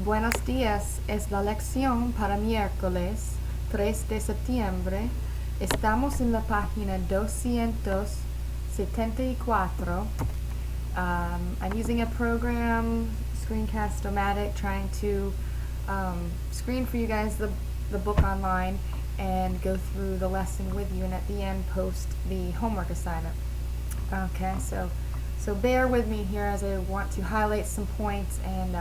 Buenos días, es la lección para miércoles 3 de septiembre. Estamos en la página 274. I'm using a program, Screencast-O-Matic, trying to screen for you guys the book online and go through the lesson with you, and at the end post the homework assignment. Okay, so bear with me here as I want to highlight some points and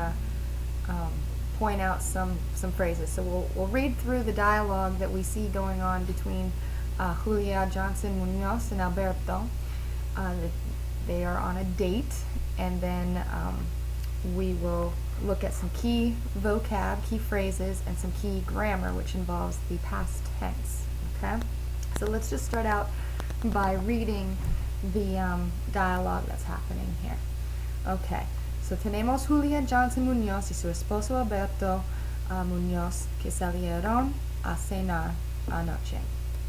point out some phrases. So we'll read through the dialogue that we see going on between Julia Johnson Munoz and Alberto. They are on a date, and then we will look at some key vocab, key phrases, and some key grammar, which involves the past tense. Okay? So let's just start out by reading the dialogue that's happening here. Okay. So tenemos Julia Johnson Munoz y su esposo Alberto Munoz que salieron a cenar anoche.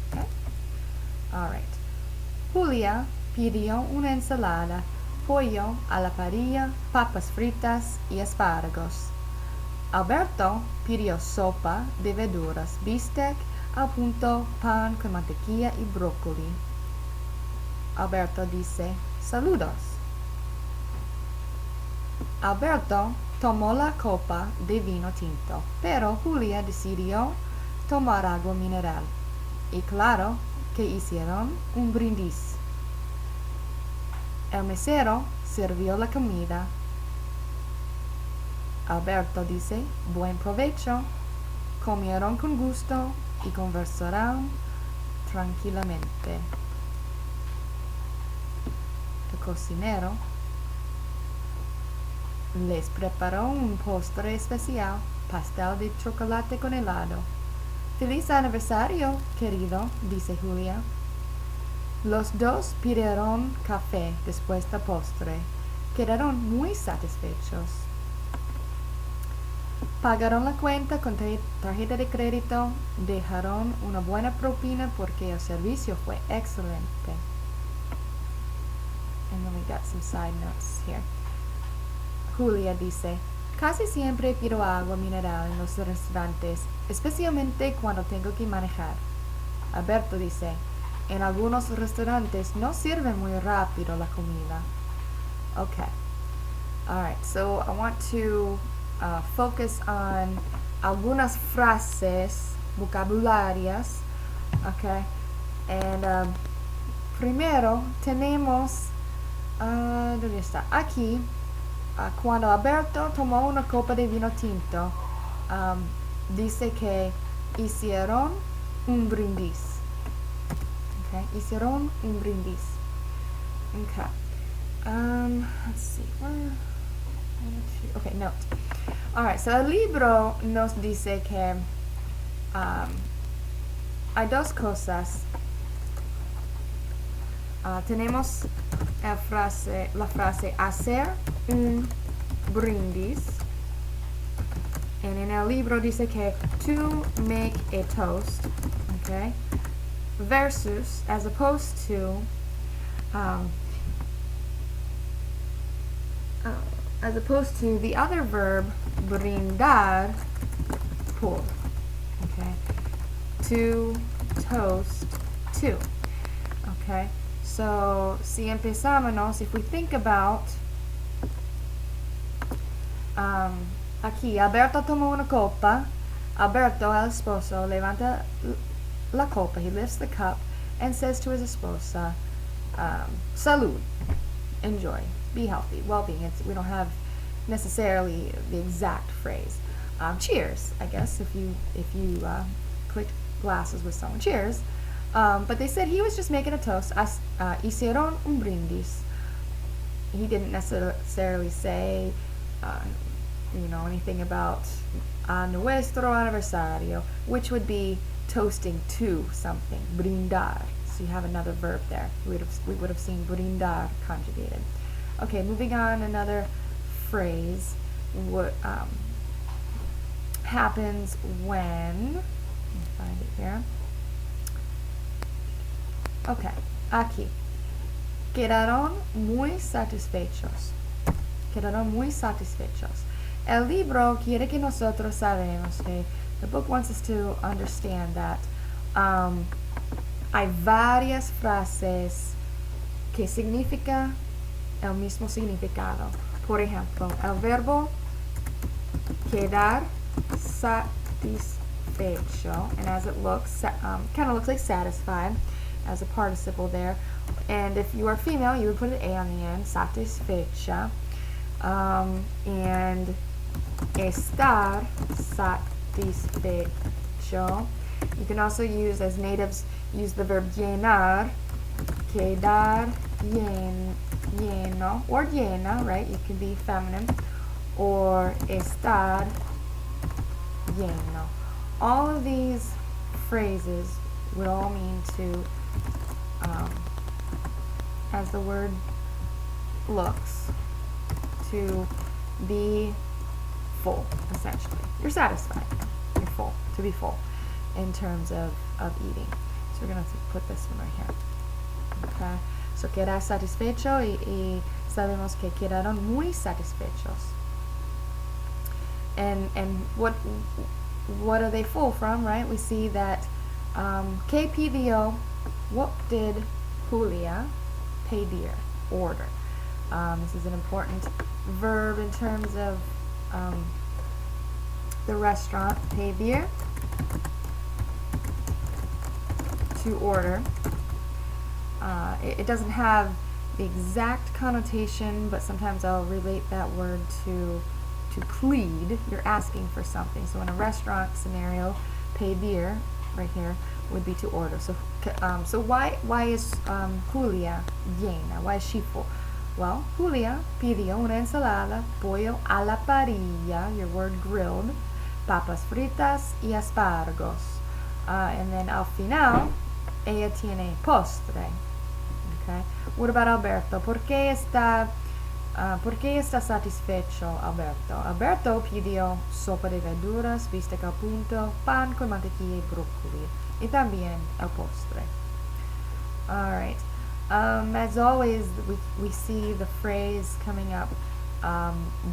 Okay? All right. Julia pidió una ensalada, pollo a la parrilla, papas fritas y espárragos. Alberto pidió sopa de verduras, bistec al punto, pan con mantequilla y brócoli. Alberto dice, saludos. Alberto tomó la copa de vino tinto, pero Julia decidió tomar agua mineral. Y claro que hicieron un brindis. El mesero sirvió la comida. Alberto dice, buen provecho. Comieron con gusto y conversaron tranquilamente. El cocinero les preparó un postre especial, pastel de chocolate con helado. ¡Feliz aniversario, querido!, dice Julia. Los dos pidieron café después del postre. Quedaron muy satisfechos. Pagaron la cuenta con tarjeta de crédito. Dejaron una buena propina porque el servicio fue excelente. And then we got some side notes here. Julia dice, casi siempre pido agua mineral en los restaurantes, especialmente cuando tengo que manejar. Alberto dice, en algunos restaurantes no sirven muy rápido la comida. Okay. Alright, so I want to focus on algunas frases vocabularias. Okay. And primero tenemos, ¿dónde está? Aquí. Cuando Alberto tomó una copa de vino tinto, dice que hicieron un brindis. Okay, hicieron un brindis. Okay. Let's see. Okay, note. Alright, so el libro nos dice que hay dos cosas. Tenemos la frase hacer un brindis, and en el libro dice que to make a toast, okay, versus, as opposed to the other verb brindar por, okay, to toast to, okay. So, si empezamos, if we think about, aquí, Alberto tomó una copa. Alberto, el esposo, levanta la copa. He lifts the cup and says to his esposa, salud, enjoy, be healthy, well-being. We don't have necessarily the exact phrase. Cheers, I guess, if you click glasses with someone. Cheers. But they said he was just making a toast. Hicieron un brindis. He didn't necessarily say, anything about a nuestro aniversario, which would be toasting to something. Brindar. So you have another verb there. We would have seen brindar conjugated. Okay, moving on. Another phrase. What happens when? Let me find it here. Okay, aquí. Quedaron muy satisfechos. Quedaron muy satisfechos. El libro quiere que nosotros sabemos que the book wants us to understand that hay varias frases que significa el mismo significado. Por ejemplo, el verbo quedar satisfecho, and as it looks, kind of looks like satisfied as a participle there. And if you are female, you would put an A on the end, satisfecha. And estar satisfecho. You can also use, as natives use the verb llenar, quedar lleno, or llena, right? You can be feminine, or estar lleno. All of these phrases would all mean to, as the word looks, to be full, essentially. You're satisfied. You're full. To be full in terms of eating. So we're going to put this one right here. Okay. So quedar satisfecho y sabemos que quedaron muy satisfechos. And what are they full from, right? We see that que pidió, what did Julia pedir, order? This is an important verb in terms of the restaurant, pedir, to order. It doesn't have the exact connotation, but sometimes I'll relate that word to plead. You're asking for something. So in a restaurant scenario, pedir, right here, would be to order. So why is Julia llena? Why is she full? Well, Julia pidió una ensalada, pollo a la parrilla, your word grilled, papas fritas y aspargos. And then al final, ella tiene postre. Okay. What about Alberto? ¿Por qué está satisfecho Alberto? Alberto pidió sopa de verduras, bistec al punto, pan con mantequilla y brócoli, y también el postre. All right. As always, we see the phrase coming up,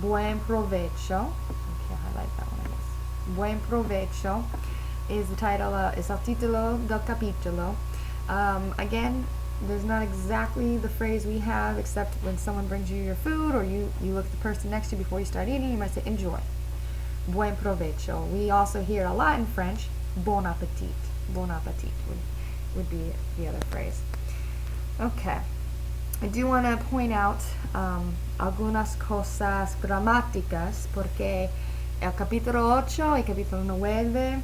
buen provecho. Okay, highlight that one, I guess. Buen provecho is the title, is el título del capítulo. Again, there's not exactly the phrase we have, except when someone brings you your food, or you look at the person next to you before you start eating, you might say, enjoy. Buen provecho. We also hear a lot in French, bon appetit. Bon appetit would be the other phrase. Okay. I do want to point out algunas cosas gramáticas, porque el capítulo 8 y capítulo 9,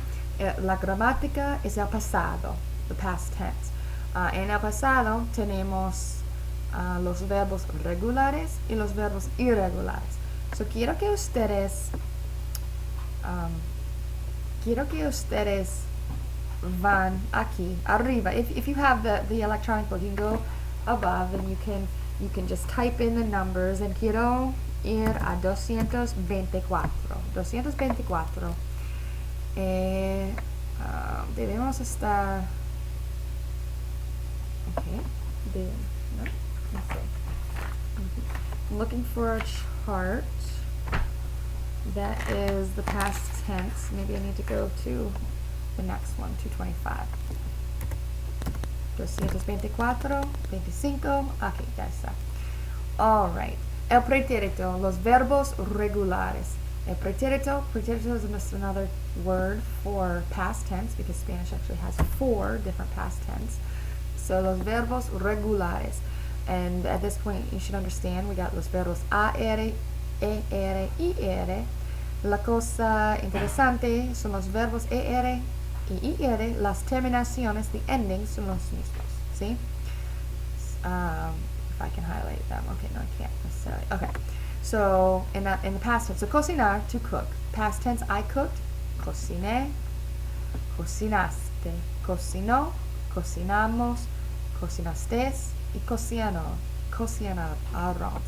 la gramática es el pasado, the past tense. En el pasado tenemos los verbos regulares y los verbos irregulares. So quiero que ustedes van aquí arriba. If you have the electronic book, you can go above and you can just type in the numbers. And quiero ir a 224. 224. Debemos estar. Okay. No, let's see. I'm looking for a chart that is the past tense. Maybe I need to go to the next one, 225. 224, 25. Okay, ya está. All right. El pretérito, los verbos regulares. El pretérito is just another word for past tense, because Spanish actually has 4 different past tense. So los verbos regulares. And at this point, you should understand we got los verbos AR, ER, IR. La cosa interesante son los verbos ER y IR. Las terminaciones, the endings, son los mismos. See? If I can highlight them. Okay, no, I can't necessarily. Okay. So in the past tense, so cocinar, to cook. Past tense, I cooked. Cociné, cocinaste, cocinó, cocinamos, cocinaste, y cocinaron.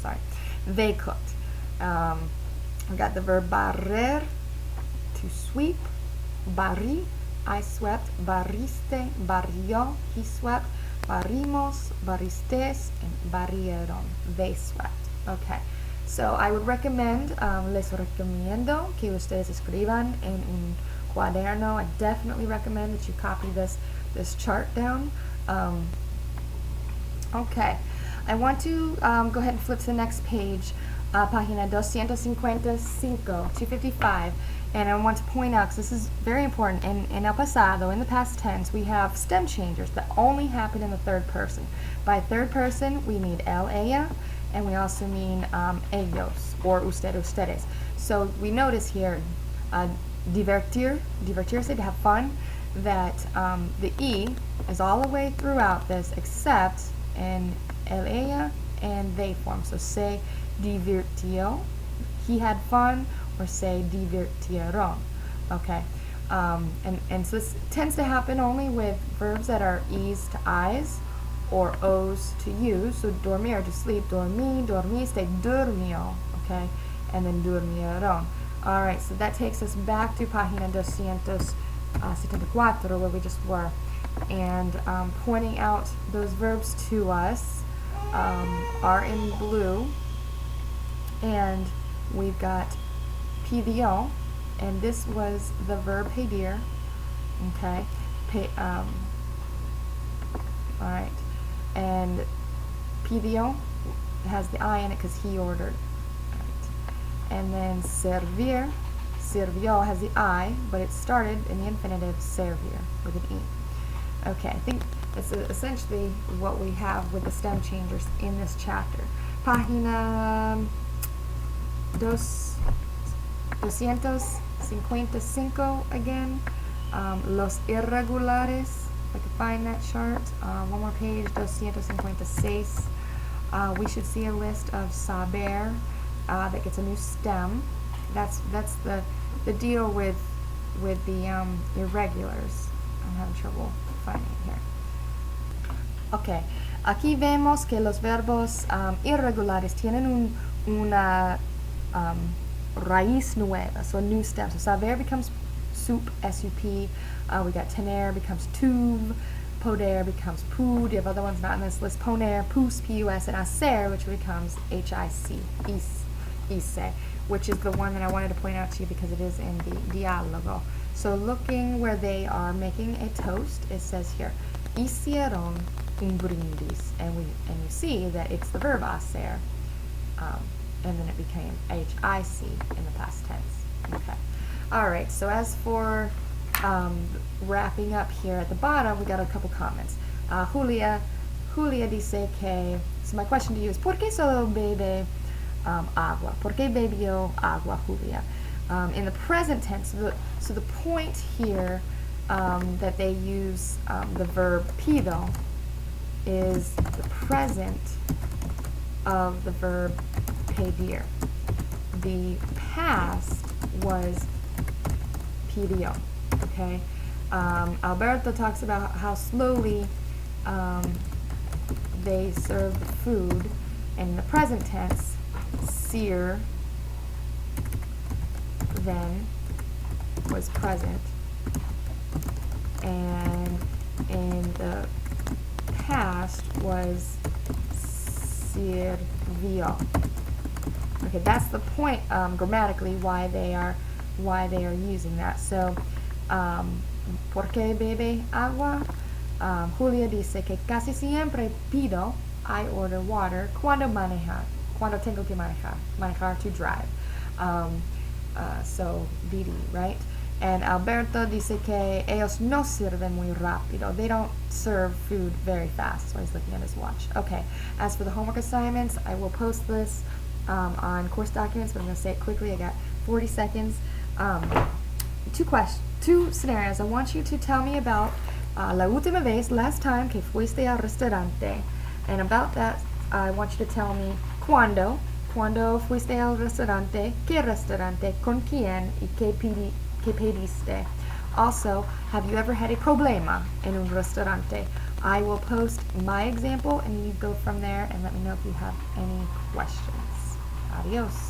Sorry. They cooked. We got the verb barrer, to sweep. Barrí, I swept. Barriste, barrió, he swept. Barrimos, barristes, and barrieron, they swept. Okay. So I would recommend, les recomiendo que ustedes escriban en un cuaderno. I definitely recommend that you copy this chart down. Okay, I want to go ahead and flip to the next page, página 255, and I want to point out, because this is very important, in el pasado, in the past tense, we have stem changers that only happen in the third person. By third person, we mean él, ella, and we also mean ellos, or usted, ustedes. So we notice here, divertirse, to have fun, that the E is all the way throughout this, except in el, ella, and they form. So se divirtió, he had fun, or se divirtieron. Okay, and so this tends to happen only with verbs that are E's to I's, or O's to U's. So dormir, to sleep, dormí, dormiste, durmió, okay, and then durmieron. All right, so that takes us back to página 274, where we just were, and pointing out those verbs to us are in blue, and we've got pidió, and this was the verb pedir, okay, all right, and pidió has the I in it because he ordered, right. And then servir, sirvió has the I, but it started in the infinitive servir with an E. Okay, I think that's essentially what we have with the stem changers in this chapter. Página 255 again. Los irregulares, if I could find that chart. One more page, 256. We should see a list of saber that gets a new stem. That's the deal with the irregulars. I'm having trouble finding it here. Okay, aquí vemos que los verbos irregulares tienen una raíz nueva, so a new stem. So saber becomes soup, S-U-P. We got tener becomes tuve, poder becomes pud. You have other ones not in this list. Poner, pus, P-U-S, and hacer, which becomes H-I-C, hice, which is the one that I wanted to point out to you because it is in the diálogo. So looking where they are making a toast, it says here, hicieron un brindis, and you see that it's the verb hacer, and then it became H-I-C in the past tense. Okay. All right, so as for wrapping up here at the bottom, we got a couple comments. Julia dice que, so my question to you is, ¿por qué solo bebe agua? ¿Por qué bebió agua, Julia? In the present tense, so the point here that they use the verb pido is the present of the verb pedir. The past was pidió, okay? Alberto talks about how slowly they serve the food, and in the present tense, ser then was present, and in the past was sirvió. Okay, that's the point grammatically why they are using that. So, ¿por qué bebe agua? Julia dice que casi siempre pido, I order water, cuando tengo que manejar to drive. So, Didi, right? And Alberto dice que ellos no sirven muy rápido. They don't serve food very fast. So he's looking at his watch. Okay, as for the homework assignments, I will post this on course documents, but I'm going to say it quickly. I got 40 seconds. Two scenarios. I want you to tell me about la última vez, last time que fuiste al restaurante. And about that, I want you to tell me cuando fuiste al restaurante, qué restaurante, con quién, y qué pediste. Also, have you ever had a problema en un restaurante? I will post my example and you go from there and let me know if you have any questions. Adios.